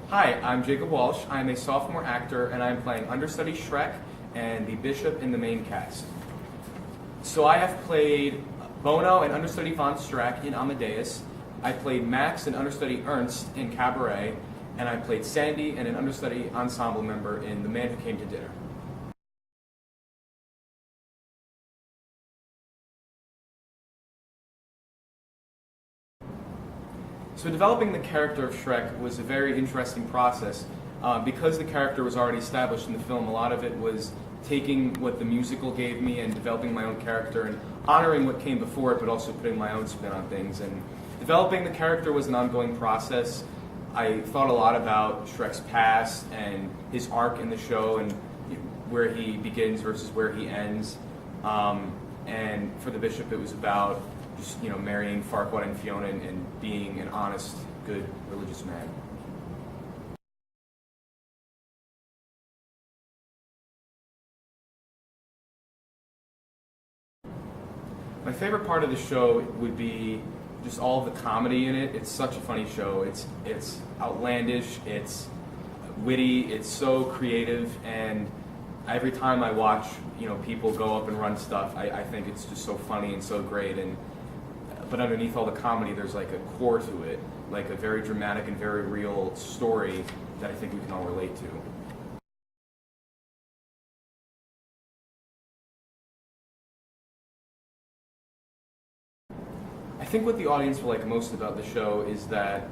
Hi, I'm Jacob Walsh. I'm a sophomore actor and I'm playing Understudy Shrek and the Bishop in the main cast. So I have played Bono and Understudy von Strack in Amadeus. I played Max and Understudy Ernst in Cabaret, and I played Sandy and an Understudy ensemble member in The Man Who Came to Dinner. So developing the character of Shrek was a very interesting process. Because the character was already established in the film, a lot of it was taking what the musical gave me and developing my own character and honoring what came before it, but also putting my own spin on things. And developing the character was an ongoing process. I thought a lot about Shrek's past and his arc in the show and where he begins versus where he ends. And for the Bishop, it was about just marrying Farquaad and Fiona and being an honest, good, religious man. My favorite part of the show would be just all of the comedy in it. It's such a funny show. It's outlandish, it's witty, it's so creative, and every time I watch people go up and run stuff, I think it's just so funny and so great. But underneath all the comedy, there's like a core to it, like a very dramatic and very real story that I think we can all relate to. I think what the audience will like most about the show is that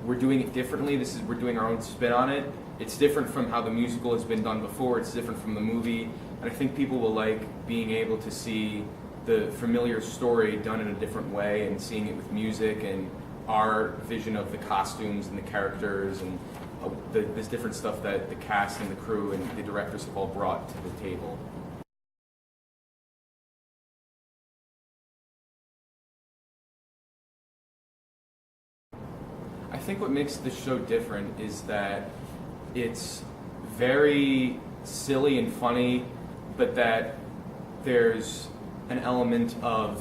we're doing it differently. We're doing our own spin on it. It's different from how the musical has been done before. It's different from the movie, and I think people will like being able to see the familiar story done in a different way and seeing it with music and our vision of the costumes and the characters and this different stuff that the cast and the crew and the directors have all brought to the table. I think what makes the show different is that it's very silly and funny, but that there's an element of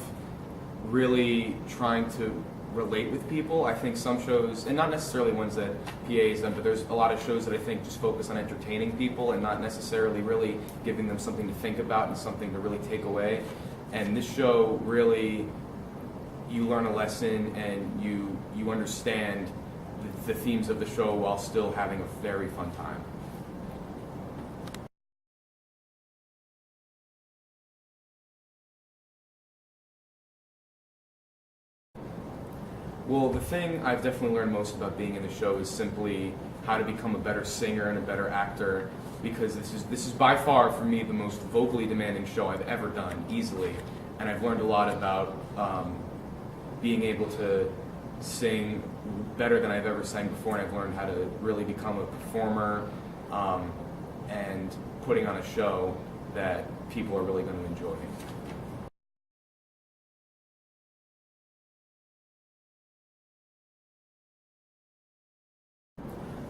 really trying to relate with people. I think some shows, and not necessarily ones that PA's done, but there's a lot of shows that I think just focus on entertaining people and not necessarily really giving them something to think about and something to really take away. And this show really, you learn a lesson and you understand the themes of the show while still having a very fun time. Well, the thing I've definitely learned most about being in the show is simply how to become a better singer and a better actor, because this is by far for me the most vocally demanding show I've ever done, easily. And I've learned a lot about being able to sing better than I've ever sang before, and I've learned how to really become a performer and putting on a show that people are really going to enjoy.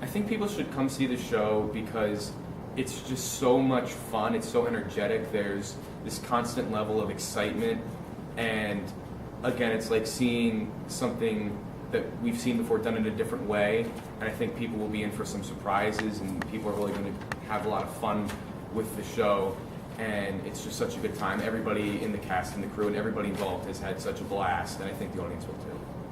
I think people should come see the show because it's just so much fun. It's so energetic. There's this constant level of excitement, and again, it's like seeing something that we've seen before done in a different way, and I think people will be in for some surprises, and people are really going to have a lot of fun with the show, and it's just such a good time. Everybody in the cast and the crew and everybody involved has had such a blast, and I think the audience will too.